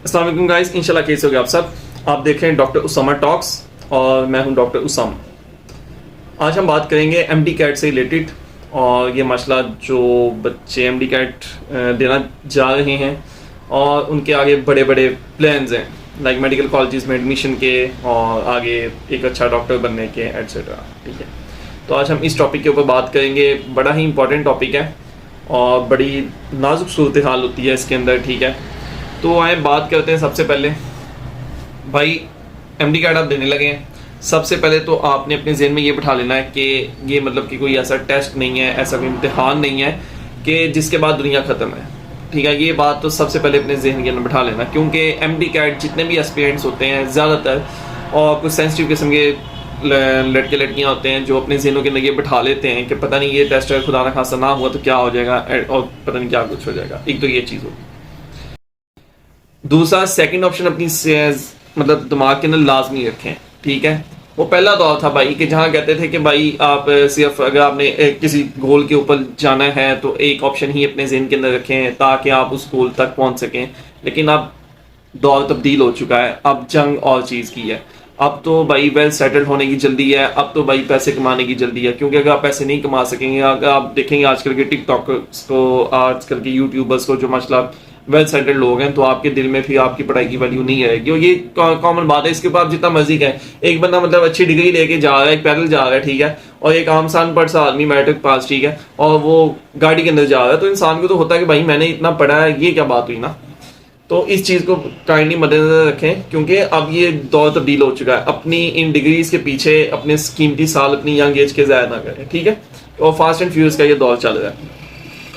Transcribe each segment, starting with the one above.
अस्सलाम वालेकुम गाइस, इंशाल्लाह कैसे हो गए आप सब। आप देख रहे हैं डॉक्टर उसामा टॉक्स और मैं हूं डॉक्टर उसामा। आज हम बात करेंगे एमडी कैट से रिलेटेड और ये मसला जो बच्चे एमडी कैट देना जा रहे हैं और उनके आगे बड़े बड़े प्लान्स हैं लाइक मेडिकल कॉलेजेस में एडमिशन के और आगे एक अच्छा डॉक्टर बनने के एट्सेट्रा। ठीक है, तो आज हम इस टॉपिक के ऊपर बात करेंगे। बड़ा ही इंपॉर्टेंट टॉपिक है और बड़ी नाजुक सूरत हाल होती है इसके अंदर। ठीक है, तो आए बात करते हैं। सबसे पहले भाई एमडी कार्ड आप देने लगे हैं, सबसे पहले तो आपने अपने जहन में ये बिठा लेना है कि ये मतलब कि कोई ऐसा टेस्ट नहीं है, ऐसा कोई इम्तिहान नहीं है कि जिसके बाद दुनिया ख़त्म है। ठीक है, ये बात तो सबसे पहले अपने जहन के अंदर बिठा लेना, क्योंकि एमडी कार्ड जितने भी एस्पिरेंट्स होते हैं ज़्यादातर और कुछ सेंसिटिव किस्म के लड़के लड़कियां होते हैं जो अपने जहनों के अंदर ये बिठा लेते हैं कि पता नहीं ये टेस्ट अगर खुदा ना खासा ना हुआ तो क्या हो जाएगा और पता नहीं क्या कुछ हो जाएगा। एक तो ये चीज़ होगी। दूसरा सेकंड ऑप्शन अपनी मतलब दिमाग के अंदर लाजमी रखें। ठीक है, वो पहला दौर था भाई कि जहाँ कहते थे कि भाई आप सिर्फ अगर आपने किसी गोल के ऊपर जाना है तो एक ऑप्शन ही अपने जहन के अंदर रखें ताकि आप उस गोल तक पहुँच सकें। लेकिन अब दौर तब्दील हो चुका है, अब जंग और चीज़ की है। अब तो भाई वेल सेटल्ड होने की जल्दी है, अब तो भाई पैसे कमाने की जल्दी है। क्योंकि अगर आप पैसे नहीं कमा सकेंगे, अगर आप देखेंगे आजकल के टिकटॉकर्स को, आजकल के यूट्यूबर्स को जो माशाल्लाह वेल सेटल्ड लोग हैं, तो आपके दिल में फिर आपकी पढ़ाई की वैल्यू नहीं रहेगी। और ये कॉमन बात है, इसके ऊपर आप जितना मर्जी कहें। एक बंदा मतलब अच्छी डिग्री लेके जा रहा है, एक पैदल जा रहा है, ठीक है, और एक आम सान पढ़ सा आदमी मैट्रिक पास, ठीक है, और वो गाड़ी के अंदर जा रहा है, तो इंसान को तो होता है कि भाई मैंने इतना पढ़ा है, ये क्या बात हुई ना। तो इस चीज़ को काइंडली मद्देनजर रखें, क्योंकि अब ये दौर तब्दील हो चुका है। अपनी इन डिग्रीज के पीछे अपने कीमती साल अपनी यंग एज के ज़ाया ना करें। ठीक है, और फास्ट एंड फ्यूरियस का ये दौर चल रहा है।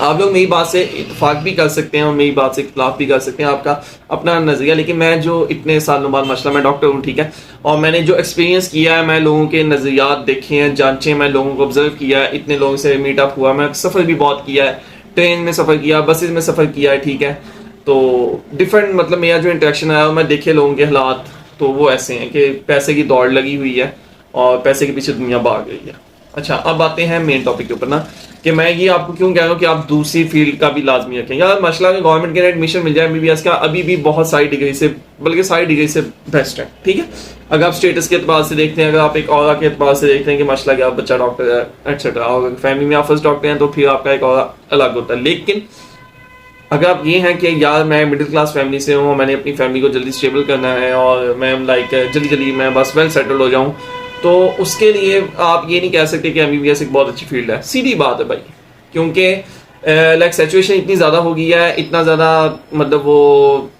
आप लोग मेरी बात से इत्तेफाक भी कर सकते हैं और मेरी बात से इख्तिलाफ भी कर सकते हैं, आपका अपना नज़रिया। लेकिन मैं जो इतने सालों बाद मसला, मैं डॉक्टर हूँ, ठीक है, और मैंने जो एक्सपीरियंस किया है, मैं लोगों के नज़रियात देखे हैं, जांचे, मैं लोगों को ऑब्जर्व किया है, इतने लोगों से मीटअप हुआ, मैं सफ़र भी बहुत किया है, ट्रेन में सफ़र किया, बसेज में सफ़र किया है। ठीक है, तो डिफरेंट मतलब मेरा जो इंटरेक्शन आया, मैं देखे लोगों के हालात, तो वो ऐसे हैं कि पैसे की दौड़ लगी हुई है और पैसे के पीछे दुनिया भाग गई है। अच्छा, अब आते हैं मेन टॉपिक के ऊपर ना, कि मैं ये आपको क्यों कह रहा हूँ कि आप दूसरी फील्ड का भी लाजमी रखें। यार मसला है गवर्नमेंट के एडमिशन मिल जाए एमबीबीएस का, अभी भी बहुत सारी डिग्री से, बल्कि सारी डिग्री से बेस्ट है। ठीक है, अगर आप स्टेटस के एतबार से देखते हैं, अगर आप एक और के एतबार से देखते हैं कि मसला क्या बच्चा डॉक्टर है एटसेट्रा, और फैमिली में आप फर्स्ट डॉक्टर हैं तो फिर आपका एक और अलग होता है। लेकिन अगर आप ये हैं कि यार मैं मिडिल क्लास फैमिली से हूँ, मैंने अपनी फैमिली को जल्दी स्टेबल करना है और मैं लाइक जल्दी मैं बस वेल सेटल हो जाऊँ, तो उसके लिए आप ये नहीं कह सकते कि एमबीबीएस एक बहुत अच्छी फील्ड है। सीधी बात है भाई, क्योंकि लाइक सिचुएशन इतनी ज़्यादा हो गई है, इतना ज़्यादा मतलब वो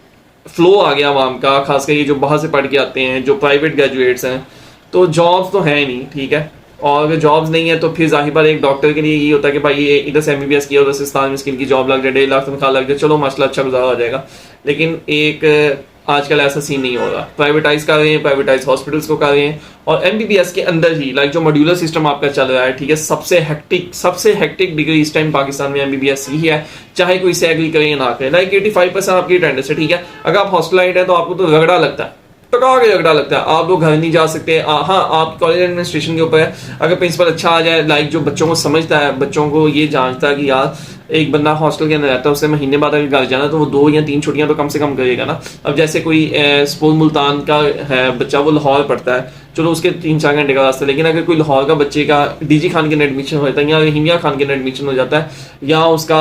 फ्लो आ गया आवाम का, खासकर ये जो बाहर से पढ़ के आते हैं, जो प्राइवेट ग्रेजुएट्स हैं, तो जॉब्स तो हैं नहीं। ठीक है, और अगर जॉब्स नहीं है तो फिर जाहिर बात एक डॉक्टर के लिए ये होता है कि भाई ये इधर से एमबीबीएस किया, उधर से स्थान मिस्किन की जॉब लग जाए, 1.5 लाख तनख्वाह लग जाए, चलो मसला अच्छा गुजारा हो जाएगा। लेकिन एक आजकल ऐसा सीन नहीं हो रहा। प्राइवेटाइज कर रहे हैं, प्राइवेटाइज हॉस्पिटल्स को कर रहे हैं, और एमबीबीएस के अंदर ही लाइक जो मॉड्यूलर सिस्टम आपका चल रहा है, ठीक है, सबसे हेक्टिक डिग्री इस टाइम पाकिस्तान में एमबीबीएस ही है, चाहे कोई से एग्री करे या ना करे। लाइक 85% आपकी अटेंडेंस है। ठीक है, अगर आप हॉस्टलाइट है तो आपको तो रगड़ा लगता है, टका के रगड़ा लगता है, आप लोग घर नहीं जा सकते। हाँ, आप कॉलेज एडमिनिस्ट्रेशन के ऊपर है, अगर प्रिंसिपल अच्छा आ जाए, लाइक जो बच्चों को समझता है, बच्चों को ये जानता है कि यार एक बंदा हॉस्टल के अंदर रहता है, उससे महीने बाद अगर घर जाना तो वो 2 या 3 छुट्टियां तो कम से कम करेगा ना। अब जैसे कोई सपोज मुल्तान का है बच्चा, वो लाहौर पढ़ता है, चलो उसके 3-4 घंटे का रास्ता। लेकिन अगर कोई लाहौर का बच्चे का डीजी खान के अंदर एडमिशन हो जाता है या हिमिया खान के अंदर एडमिशन हो जाता है, या उसका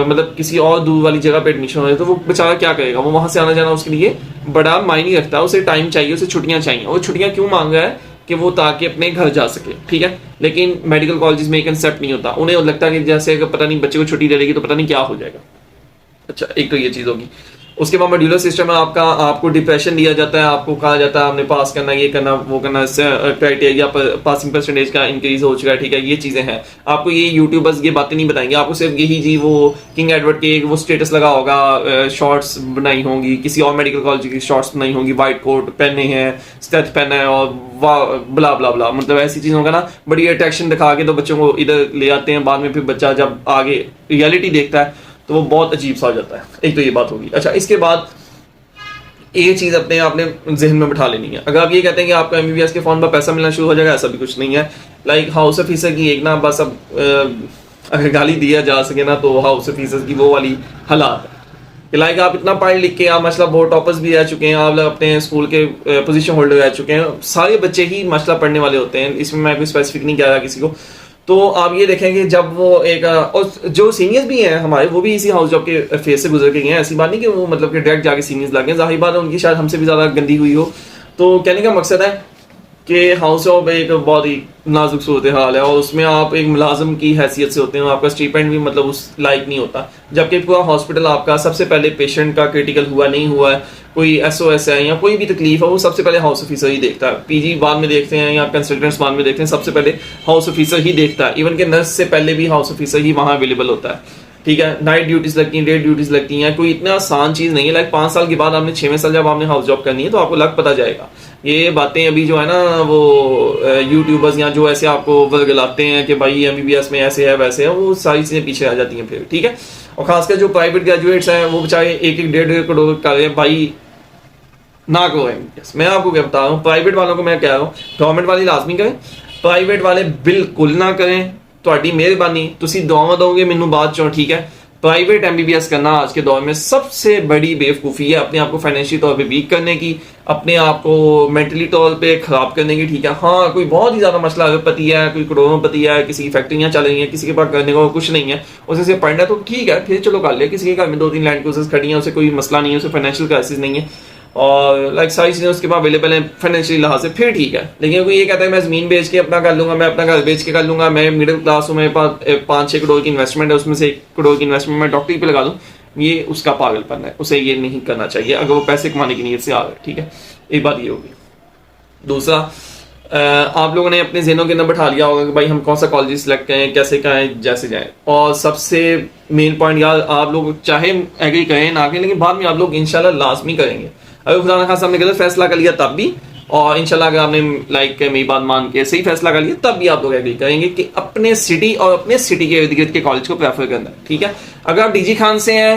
मतलब किसी और दूर वाली जगह पे एडमिशन हो जाता है, तो वो बेचारा क्या करेगा? वो वहां से आना जाना उसके लिए बड़ा मायने रखता है, उसे टाइम चाहिए, उसे छुट्टियां चाहिए। और छुट्टियां क्यों मांग रहा है? कि वो ताकि अपने घर जा सके। ठीक है, लेकिन मेडिकल कॉलेजेस में एक कंसेप्ट नहीं होता, उन्हें लगता है कि जैसे अगर पता नहीं बच्चे को छुट्टी दे देगी तो पता नहीं क्या हो जाएगा। अच्छा, एक तो ये चीज़ होगी। उसके बाद मॉड्यूलर सिस्टम है आपका, आपको डिप्रेशन दिया जाता है, आपको कहा जाता है आपने पास करना, ये करना, वो करना, इससे क्राइटेरिया पर पासिंग परसेंटेज का इंक्रीज हो चुका है। ठीक है, ये चीज़ें हैं। आपको ये यूट्यूबर्स ये बातें नहीं बताएंगे, आपको सिर्फ यही जी वो किंग एडवर्ड के वो स्टेटस लगा होगा, शॉर्ट्स बनाई होंगी, किसी और मेडिकल कॉलेज की शॉर्ट्स बनाई होंगी, वाइट कोट पहने हैं, स्टेथ पहना है और वाह ब्ला ब्ला ब्ला, मतलब ऐसी चीज़ों का ना बड़ी अट्रैक्शन दिखा के तो बच्चों को इधर ले आते हैं। बाद में फिर बच्चा जब आगे रियलिटी देखता है तो वो बहुत अजीब सा हो जाता है। एक तो ये बात होगी। अच्छा, इसके बाद ये चीज़ अपने आपने जहन में बिठा लेनी है। अगर आप ये कहते हैं कि आपको एमबीबीएस के फॉर्म पर पैसा मिलना शुरू हो जाएगा, ऐसा भी कुछ नहीं है। लाइक हाउस ऑफिसर की एक ना बस अब अगर गाली दिया जा सके ना तो हाउस ऑफिसर की वो वाली हालात है। कि लाइक आप इतना पढ़ लिख के आप माशाल्लाह बहुत टॉपर्स भी रह चुके हैं, आप लोग अपने स्कूल के पोजीशन होल्डर रह चुके हैं, सारे बच्चे ही माशाल्लाह पढ़ने वाले होते हैं, इसमें मैं कोई स्पेसिफिक नहीं कह रहा किसी को। तो आप ये देखें कि जब वो एक और जो सीनियर्स भी हैं हमारे, वो भी इसी हाउस जॉब के फेस से गुजर के गए हैं। ऐसी बात नहीं कि वो मतलब कि डायरेक्ट जाके सीनियर्स लगे, जाहिर बात है उनकी शायद हमसे भी ज़्यादा गंदी हुई हो। तो कहने का मकसद है कि हाउस जॉब एक बहुत ही नाजुक सूरत हाल है, और उसमें आप एक मुलाजम की हैसियत से होते हैं, आपका स्टीपेंड भी मतलब उस लायक नहीं होता। जबकि पूरा हॉस्पिटल आपका सबसे पहले पेशेंट का क्रिटिकल हुआ नहीं हुआ है, कोई SOS है या कोई भी तकलीफ है, वो सबसे पहले हाउस ऑफिसर ही देखता है। PG बाद में देखते हैं या कंसल्टेंट्स बाद में देखते हैं, सबसे पहले हाउस ऑफिसर ही देखता है। इवन के नर्स से पहले भी हाउस ऑफिसर ही वहाँ अवेलेबल होता है, ठीक है। नाइट ड्यूटीज लगती हैं, डे ड्यूटीज लगती हैं, कोई इतना आसान चीज़ नहीं है। लाइक 5 साल के बाद आपने 6वें साल जब आपने हाउस जॉब करनी है तो आपको लग पता जाएगा। ये बातें अभी जो है ना वो यूट्यूबर्स या जो ऐसे आपको वर्गलाते हैं कि भाई MBBS में ऐसे है वैसे है, वो सारी चीज़ें पीछे आ जाती हैं फिर, ठीक है। और खासकर जो प्राइवेट ग्रेजुएट्स हैं वो बेचारे 1-1 1.5 करोड़ कर रहे हैं भाई, ना करो MBBS। मैं आपको क्या बता रहा हूँ, प्राइवेट वालों को मैं कह रहा हूँ गवर्नमेंट वाले लाजमी करें, प्राइवेट वाले बिल्कुल ना करें। ਤੁਹਾਡੀ ਮਿਹਰਬਾਨੀ, ਤੁਸੀਂ ਦੁਆਵਾਂ दोगे ਮੈਨੂੰ बाद चो, ठीक है। प्राइवेट MBBS करना आज के दौर में सबसे बड़ी बेवकूफ़ी है, अपने आप को फाइनेंशियल तौर पे वीक करने की, अपने आप को मेंटली तौर पे ख़राब करने की, ठीक है। हाँ, कोई बहुत ही ज़्यादा मसला अरबपति है, कोई करोड़पति है, किसी की फैक्ट्रियाँ चल रही हैं, किसी के पास करने को कुछ नहीं है, उसे से पढ़ना तो ठीक है, फिर चलो कर ले। किसी के घर में 2-3 लैंड क्रूजर्स खड़ी हैं, उसे कोई मसला नहीं है, उसे फाइनेंशियल क्राइसिस नहीं है, और लाइक सारी चीज़ें उसके पास अवेलेबल हैं फाइनेंशियल लिहाज से, फिर ठीक है। लेकिन कोई ये कहता है मैं ज़मीन बेच के अपना कर लूँगा, मैं अपना घर बेच के कर लूँगा, मैं मिडिल क्लास हूँ, मेरे पास 5-6 करोड़ की इन्वेस्टमेंट है, उसमें से 1 करोड़ की इन्वेस्टमेंट मैं डॉक्टरी पे लगा दूँ, ये उसका पागलपन है, उसे ये नहीं करना चाहिए अगर वो पैसे कमाने की नीयत से आ रहा है, ठीक है। एक बात ये होगी। दूसरा, आप लोगों ने अपने ज़हनों के अंदर बैठा लिया होगा कि भाई हम कौन सा कॉलेज सेलेक्ट करें, कैसे करें, जैसे जाएं। और सबसे मेन पॉइंट यार, आप लोग चाहे एग्री करें ना करें, लेकिन बाद में आप लोग इंशाल्लाह लाजमी करेंगे। अगर खुदा न खास्ता आपने गलत फैसला कर लिया तब भी, और इंशाल्लाह अगर आपने लाइक मेरी बात मान के सही फैसला कर लिया तब भी आप लोग एग्री करेंगे कि अपने सिटी और अपने सिटी के इर्द गिर्द के कॉलेज को प्रेफर करना है, ठीक है। अगर आप DG खान से हैं,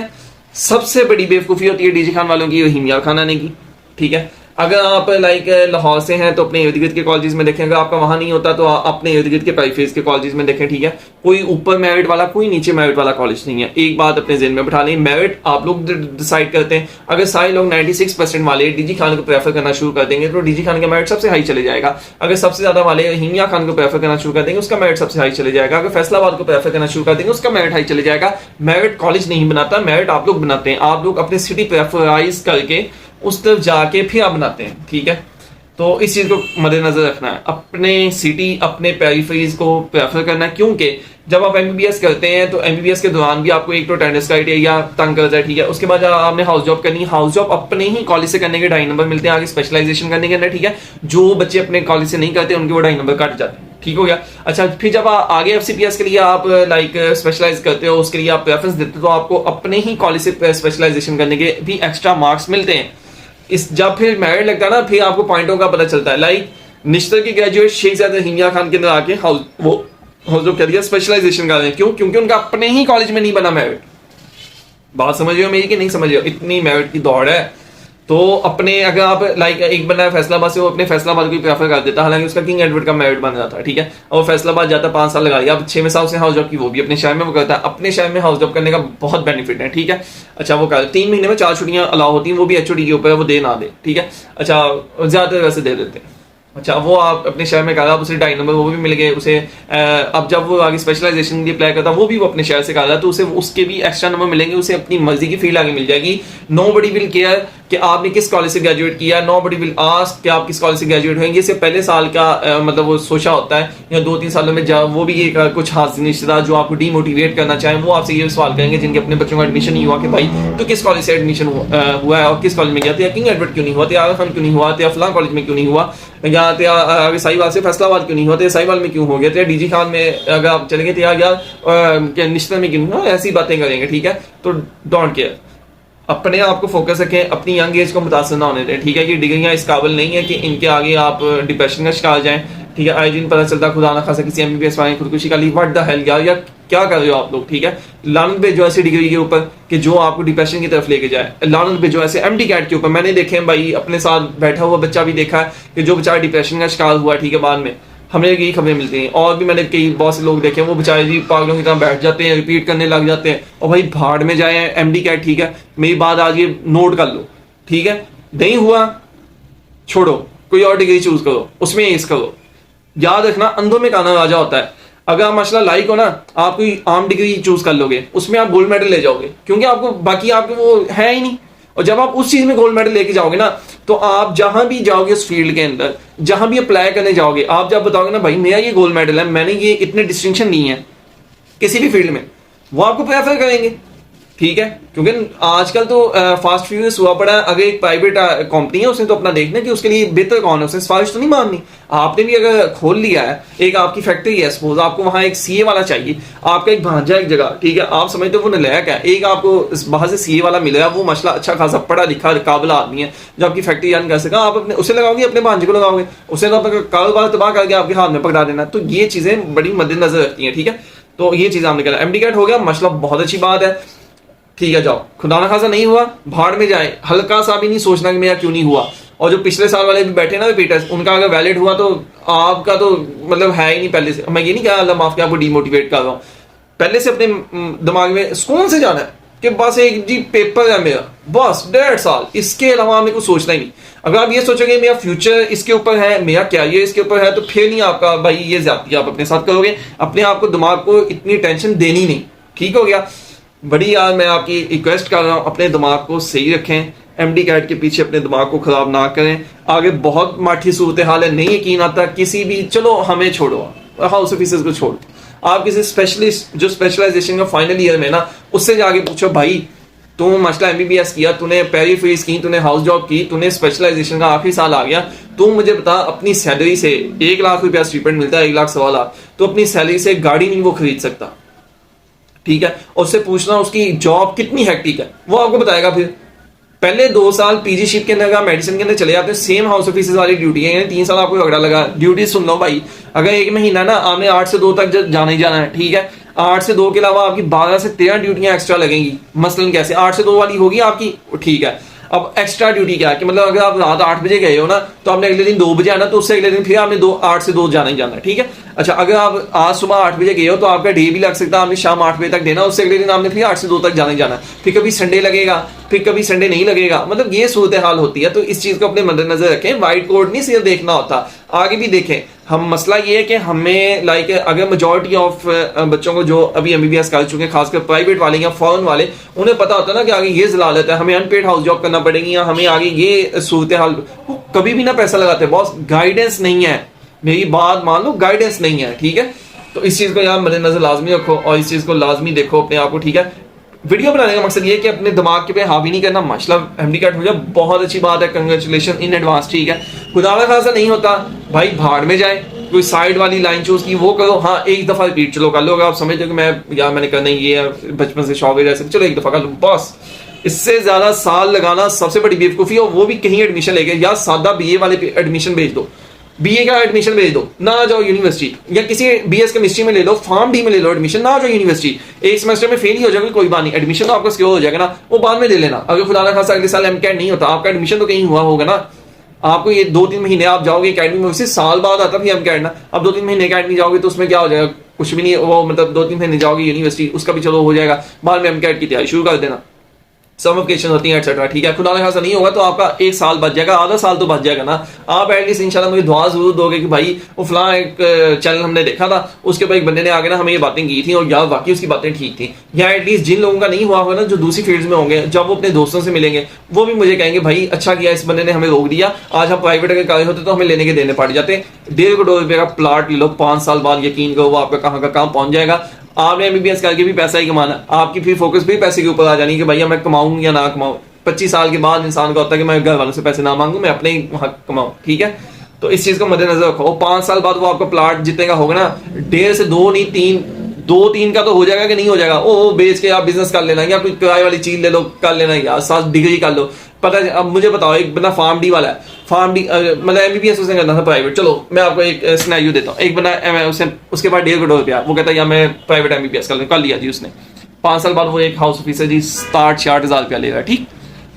सबसे बड़ी बेवकूफ़ी होती है DG खान वालों की हिमिया खान आने की, ठीक है। अगर आप लाइक लाहौर से हैं तो अपने इर्द गिर्द के कॉलेज में देखें, अगर आपका वहाँ नहीं होता तो अपने इर्द गिर्द के पेरिफेरीज के कॉलेज में देखें, ठीक है। कोई ऊपर मेरिट वाला, कोई नीचे मेरिट वाला कॉलेज नहीं है। एक बात अपने ज़हन में बैठा लें, मेरिट आप लोग डिसाइड करते हैं। अगर सारे लोग 96% वाले DG खान को प्रेफर करना शुरू कर देंगे तो DG खान का मेरिट सबसे हाई चले जाएगा। अगर सबसे ज़्यादा वाले हिमिया खान को प्रेफर करना शुरू कर देंगे, उसका मेरिट सबसे हाई चले जाएगा। अगर फैसलाबाद को प्रेफर करना शुरू कर देंगे, उसका मेरिट हाई चले जाएगा। मेरिट कॉलेज नहीं बनाता, मेरिट आप लोग बनाते हैं। आप लोग अपनी सिटी प्रेफराइज करके उस तरफ जाके फिर आप बनाते हैं, ठीक है। तो इस चीज़ को मद्देनजर रखना है, अपने सिटी अपने पेरिफेरीज को प्रेफर करना है, क्योंकि जब आप MBBS करते हैं तो MBBS के दौरान भी आपको एक तो अटेंडेंस क्राइटेरिया तंग करता है, ठीक है। उसके बाद जब आपने हाउस जॉब करनी है, हाउस जॉब अपने ही कॉलेज से करने के 2.5 नंबर मिलते हैं आगे स्पेशलाइजेशन करने के अंदर, ठीक है। जो बच्चे अपने कॉलेज से नहीं करते उनके वो 2.5 नंबर कट जाते हैं, ठीक हो गया। अच्छा, फिर जब आगे FCPS के लिए आप लाइक स्पेशलाइज करते हो, उसके लिए आप प्रेफरेंस देते हो, तो आपको अपने ही कॉलेज से स्पेशलाइजेशन करने के भी एक्स्ट्रा मार्क्स मिलते हैं। इस जब फिर मेरिट लगता है ना, फिर आपको पॉइंटों का पता चलता है। लाइक निश्तर के ग्रेजुएट शेख ज़ैद हिमिया खान के अंदर आके हाउस जॉब कर दिया, स्पेशलाइजेशन कर रहे हैं, क्यों? क्योंकि उनका अपने ही कॉलेज में नहीं बना मेरिट। बात समझ रहे हो मेरी कि नहीं समझ रहे हो? इतनी मेरिट की दौड़ है। तो अपने अगर आप लाइक एक बंदा फैसलाबाद से, वो अपने फैसलाबाद को प्रेफर कर देता, हालांकि उसका किंग एडवर्ड का मेरिट बन जाता है, ठीक है। और वो फैसलाबाद जाता, 5 साल लगा लिया, अब 6वें साल से हाउस जॉब की वो भी अपने शहर में वो करता है। अपने शहर में हाउस जॉब करने का बहुत बेनिफिट है, ठीक है। अच्छा, वो कर 3 महीने में 4 छुट्टियां अलाउ होती हैं, वो भी HOD के ऊपर है, वो दे ना दे, ठीक है। अच्छा, ज़्यादातर वैसे दे देते हैं। अच्छा, वो आप अपने शहर में कहा, उसे 2.5 नंबर वो भी मिल गए उसे। अब जब वो आगे स्पेशलाइजेशन के लिए अप्लाई करता, वो भी वो अपने शहर से कहा तो उसे उसके भी एक्स्ट्रा नंबर मिलेंगे, उसे अपनी मर्जी की फील्ड आगे मिल जाएगी। नोबडी विल केयर कि आपने किस कॉलेज से ग्रेजुएट किया, नोबडी विल आस्क कि आप किस कॉलेज से ग्रेजुएट होंगे। इससे पहले साल का मतलब वो सोचा होता है, या 2-3 सालों में जब वो भी एक कुछ हाजिर रिश्तेदार जो आपको डीमोटिवेट करना चाहें, वो आपसे ये सवाल करेंगे जिनके अपने बच्चों का एडमिशन नहीं हुआ कि भाई तो किस कॉलेज से एडमिशन हुआ है और किस कॉलेज में गया था, किंग एडवर्ड क्यों नहीं हुआ, आगा खान क्यों नहीं हुआ, फलां कॉलेज में क्यों नहीं हुआ, या साहिवाल से फैसलाबाद क्यों नहीं हुआ, साहिवाल में क्यों हो गया, DG खान में अगर आप चले गए यार निश्चित में क्यों नहीं हुआ, ऐसी बातें करेंगे, ठीक है। तो डोंट केयर, अपने आप को फोकस रखें, अपनी यंग एज को मुतासर ना होने दें, ठीक है। कि डिग्रियां इस काबिल नहीं है कि इनके आगे आप डिप्रेशन का शिकार जाएं, ठीक है। आए दिन पता चलता खुदा ना खासा किसी MBBS वाले खुदकुशी का ली, व्हाट द हेल यार क्या कर रहे हो आप लोग, ठीक है। लानत भेजो ऐसी डिग्री के ऊपर कि जो आपको डिप्रेशन की तरफ लेके जाए। लानत भेजो ऐसे MD कैट के ऊपर। मैंने देखे भाई, अपने साथ बैठा हुआ बच्चा भी देखा है कि जो बेचारा डिप्रेशन का शिकार हुआ, ठीक है, बाद में हमें यही खबरें मिलती हैं। और भी मैंने कई बहुत से लोग देखे हैं वो बेचारे जी पागलों की तरह बैठ जाते हैं, रिपीट करने लग जाते हैं। और भाई भाड़ में जाए एमडी कैट, ठीक है मेरी बात आज ये नोट कर लो, ठीक है नहीं हुआ छोड़ो, कोई और डिग्री चूज करो, उसमें एस करो। याद रखना अंधों में काना राजा होता है। अगर आप माशाल्लाह लाइक हो ना, आप कोई आम डिग्री चूज कर लोगे, उसमें आप गोल्ड मेडल ले जाओगे, क्योंकि आपको बाकी आपके वो है ही नहीं। और जब आप उस चीज में गोल्ड मेडल लेके जाओगे ना, तो आप जहां भी जाओगे उस फील्ड के अंदर, जहां भी अप्लाई करने जाओगे, आप जब बताओगे ना भाई मेरा ये गोल्ड मेडल है, मैंने ये इतने डिस्टिंक्शन नहीं है किसी भी फील्ड में, वो आपको प्रेफर करेंगे, ठीक है। क्योंकि आजकल तो फास्ट फ्यूरियस हुआ पड़ा है। अगर एक प्राइवेट कंपनी है, उसने तो अपना देखना कि उसके लिए बेहतर कौन है, उसने सिफारिश तो नहीं माननी। आपने भी अगर खोल लिया है, एक आपकी फैक्ट्री है सपोज, आपको वहां एक सीए वाला चाहिए, आपका एक भांजा एक जगह, ठीक है आप समझते हो वो नलायक है, एक आपको बाहर से सीए वाला मिलेगा, वो मसला अच्छा खासा पढ़ा लिखा काबिल आदमी है जो आपकी फैक्ट्री रन कर सका, आप अपने उसे लगाओगे, अपने भांजे को लगाओगे, उसे तो अपना कारोबार तबाह करके आपके हाथ में पकड़ा देना। तो ये चीजें बड़ी मद्देनजर रखती हैं, ठीक है। तो ये चीज आपने कहा एमडी कैट हो गया, मसला बहुत अच्छी बात है, ठीक है जाओ। खुदा ना खासा नहीं हुआ, भाड़ में जाए, हल्का सा भी नहीं सोचना कि मेरा क्यों नहीं हुआ। और जो पिछले साल वाले भी बैठे ना रिपीटर्स, उनका अगर वैलिड हुआ तो आपका तो मतलब है ही नहीं पहले से। मैं ये नहीं कहा अल्लाह माफ के आपको डीमोटिवेट कर रहा हूँ, पहले से अपने दिमाग में सुकून से जाना है कि बस एक जी पेपर है मेरा, बस 1.5 साल, इसके अलावा हमें कुछ सोचना ही नहीं। अगर आप ये सोचोगे मेरा फ्यूचर इसके ऊपर है, मेरा कैरियर इसके ऊपर है, तो फिर नहीं आपका भाई ये ज्यादती आप अपने साथ करोगे, अपने आप को दिमाग को इतनी टेंशन देनी नहीं, ठीक हो गया। बड़ी यार मैं आपकी रिक्वेस्ट कर रहा हूँ, अपने दिमाग को सही रखें, एमडी कैट के पीछे अपने दिमाग को खराब ना करें। आगे बहुत माठी सूरत हाल है, नहीं यकीन आता किसी भी, चलो हमें छोड़ो, हाउस ऑफिसर्स को छोड़ो, आप किसी स्पेशलिस्ट जो स्पेशलाइजेशन का फाइनल ईयर में ना, उससे जाके पूछो भाई तू मसला एमबीबीएस किया, तूने पेरीफ्रीज की, तूने हाउस जॉब की, तूने स्पेशलाइजेशन का आखिरी साल आ गया, तू मुझे बता अपनी सैलरी से 1 लाख रुपया स्टीपेंड मिलता है, 1 लाख 1.25 लाख, तो अपनी सैलरी से गाड़ी नहीं वो खरीद सकता, ठीक है। उससे पूछना उसकी जॉब कितनी हेक्टिक है, वो आपको बताएगा। फिर पहले 2 साल पीजी शिप के अंदर मेडिसिन के अंदर चले जाते हैं, सेम हाउस ऑफिसर्स वाली ड्यूटी है, 3 साल आपको झगड़ा लगा। ड्यूटी सुन लो भाई, अगर 1 महीना ना आपने 8 से 2 तक जाना ही जाना है, ठीक है 8 से 2 के अलावा आपकी 12 से 13 ड्यूटियां एक्स्ट्रा लगेंगी। मसलन कैसे 8 से 2 वाली होगी आपकी, ठीक है। अब एक्स्ट्रा ड्यूटी क्या है कि मतलब अगर आप रात 8 बजे गए हो ना, तो आपने अगले दिन 2 बजे आना, तो उससे अगले दिन फिर आपने 8 से 2 जाना ही जाना है, ठीक है। अच्छा अगर आप आज सुबह 8 बजे गए हो तो आपका डे भी लग सकता है, आपने शाम 8 बजे तक देना, उससे अगले दिन आपने फिर 8 से 2 तक जाना ही जाना है। फिर कभी संडे लगेगा, फिर कभी संडे नहीं लगेगा, मतलब ये सूरत हाल होती है। तो इस चीज को अपने मद्देनजर रखें, वाइट कोड नहीं सिर्फ देखना होता, आगे भी देखें। हम मसला ये है कि हमें लाइक अगर मेजॉरिटी ऑफ बच्चों को जो अभी एमबीबीएस कर चुके हैं, खासकर प्राइवेट वाले या फॉरेन वाले, उन्हें पता होता है ना कि आगे ये जलालत है, हमें अनपेड हाउस जॉब करना पड़ेगी, या हमें आगे ये सूरत हाल, वो कभी भी ना पैसा लगाते। बॉस गाइडेंस नहीं है, मेरी बात मान लो, गाइडेंस नहीं है, ठीक है। तो इस चीज को यार मद्देनजर लाजमी रखो और इस चीज को लाजमी देखो अपने आप को, ठीक है। वीडियो बनाने का मकसद ये है कि अपने दिमाग के पे हावी नहीं करना। माशाल्लाह एमडी कैट हो जाए, बहुत अच्छी बात है, कंग्रेचुलेशन इन एडवांस, ठीक है। खुदा ना खासा नहीं होता भाई, भाड़ में जाए, कोई साइड वाली लाइन चूज की वो करो, हाँ एक दफा रिपीट चलो कर लो। अगर आप समझते हो कि मैं यार मैंने करना ये है, बचपन से शौक है जैसे, चलो एक दफा कर लो बस। इससे ज्यादा साल लगाना सबसे बड़ी बेवकूफी है, और वो भी कहीं एडमिशन लेके, या सादा बीए वाले पे एडमिशन भेज दो, बीए का एडमिशन भेज दो, ना जाओ यूनिवर्सिटी, या किसी बीएस केमिस्ट्री में ले लो, फॉर्म डी में ले लो एडमिशन, ना जाओ यूनिवर्सिटी। एक सेमेस्टर में फेल ही हो जाएगा कोई बात नहीं, एडमिशन तो आपका सिक्योर हो जाएगा ना, वो बाद में ले लेना। अगर खुदा ना खासा अगले साल एमकैट नहीं होता, आपका एडमिशन तो कहीं हुआ होगा ना, आपको ये 2-3 महीने आप जाओगे अकेडमी में, उसी साल बाद आता भी एमकैट ना। अब 2-3 महीने अकेडमी जाओगे तो उसमें क्या हो जाएगा, कुछ भी नहीं, वो मतलब 2-3 महीने जाओगे यूनिवर्सिटी, उसका भी चलो हो जाएगा, बाद में एमकैट की तैयारी शुरू कर देना, समफिकेशन होती है एक्सेट्रा, ठीक है। खुदा ना खासा नहीं होगा तो आपका 1 साल बच जाएगा, आधा साल तो बच जाएगा ना। आप एटलीस्ट इंशाल्लाह मुझे दुआ जरूर दोगे कि भाई वो फलां एक चैनल हमने देखा था, उसके ऊपर एक बंदे ने आगे ना हमें ये बातें की थी और यार वाकई उसकी बातें ठीक थी। या एटलीस्ट जिन लोगों का नहीं हुआ होगा ना, जो दूसरी फील्ड में होंगे, जब वो अपने दोस्तों से मिलेंगे वो भी मुझे कहेंगे भाई अच्छा किया इस बंदे ने हमें रोक दिया, आज हम प्राइवेट अगर कार्य होते तो हमें लेने के देने पड़ जाते। 1.5 करोड़ रुपए का प्लाट ले लो, 5 साल बाद यकीन करो वो आपका कहाँ का कहाँ पहुंच जाएगा। आपने एमबीबीएस करके भी पैसा ही कमाना, आपकी फिर फोकस भी पैसे के ऊपर आ जानी कि भैया मैं कमाऊं या ना कमाऊं। 25 साल के बाद इंसान का होता है कि मैं घर वालों से पैसे ना मांगू, मैं अपने ही वहां कमाऊं, ठीक है। तो इस चीज को मद्देनजर रखो। 5 साल बाद वो आपका प्लाट जितने का होगा ना, 1.5 से 2 नहीं 2-3 का तो हो जाएगा कि नहीं हो जाएगा, ओ बेच के आप बिजनेस कर लेना, या कोई किराए वाली चीज ले लो कर लेना, यार 7 डिग्री कर लो। पता है अब मुझे बताओ, एक बंदा फार्म डी वाला है, फार्म डी मतलब एमबीबीएस उसने करना था प्राइवेट, चलो मैं आपको एक सिनेरियो देता हूँ। एक बंदा उसके बाद 1.5 करोड़ रुपया, वो कहता है यार मैं प्राइवेट एमबीबीएस कर लिया जी उसने। 5 साल बाद वो एक हाउस ऑफिसर जी 60-60 हजार रुपया लेगा, ठीक।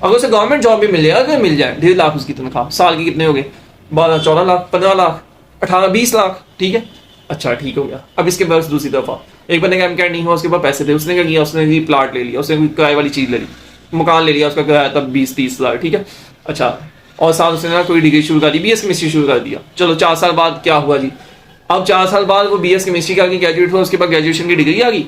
अगर उसे गवर्नमेंट जॉब भी मिल जाए, अगर मिल जाए 1.5 लाख उसकी तनख्वाह, साल की कितने हो गए, 12-14 लाख, 15 लाख, 18-20 लाख, ठीक है, अच्छा ठीक हो गया। अब इसके बाद दूसरी दफा एक बंदे का एमकैट नहीं हुआ, उसके पास पैसे थे, उसने क्या किया, उसने प्लाट ले लिया, उसने कोई किराए वाली चीज ले ली, मकान ले लिया, उसका किराया था 20-30 लाख, ठीक है। अच्छा, और साथ उसने ना कोई डिग्री शुरू कर दी, BS केमिस्ट्री शुरू कर दिया। चलो 4 साल बाद क्या हुआ जी, अब 4 साल बाद वो BS केमिस्ट्री का ग्रेजुएट हुआ, उसके बाद ग्रेजुएशन की डिग्री आ गई,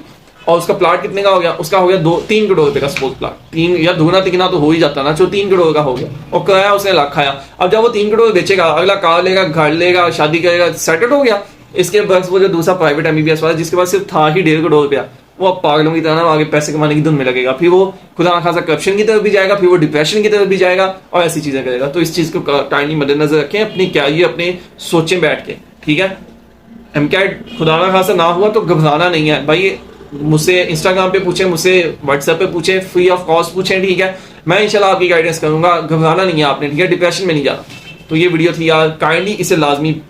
और उसका प्लाट कितने का हो गया, उसका हो गया 2-3 करोड़ रुपए का सपोज प्लाट, 3 या दुगना तिगना तो हो ही जाता ना, जो 3 करोड़ का हो गया, और किराया उसने लाख खाया। अब जब वो 3 करोड़ बेचेगा, अगला कार लेगा, घर लेगा, शादी करेगा, सेटल हो गया। इसके बस वो जो दूसरा प्राइवेट MBBS वाला जिसके पास सिर्फ था ही 1.5 करोड़ रुपया, वो अब पागलों की तरह आगे पैसे कमाने की धुन में लगेगा, फिर वो खुदा ना खासा करप्शन की तरफ भी जाएगा, फिर वो डिप्रेशन की तरफ भी जाएगा, और ऐसी चीजें करेगा। तो इस चीज को काइंडली मद्देनजर रखें, अपनी क्या ये अपने सोचें बैठ के, ठीक है। एमकैट खुदा ना खासा ना हुआ तो घबराना नहीं है भाई, मुझसे इंस्टाग्राम पे पूछें, मुझसे व्हाट्सएप पे पूछें, फ्री ऑफ कॉस्ट पूछें, ठीक है। मैं इंशाल्लाह आपकी गाइडेंस करूंगा, घबराना नहीं है आपने, ठीक है, डिप्रेशन में नहीं जाना। तो ये वीडियो थी यार, काइंडली इसे लाजमी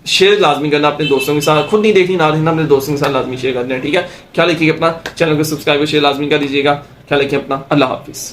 शेयर लाजमी करना अपने दोस्तों के साथ, खुद नहीं देखनी ना देखना, अपने दोस्तों के साथ लाजमी शेयर करना है, ठीक है। ख्याल रखिए अपना, चैनल को सब्सक्राइब और शेयर लाजमी कर दीजिएगा। ख्याल रखिए अपना, अल्लाह हाफिज़।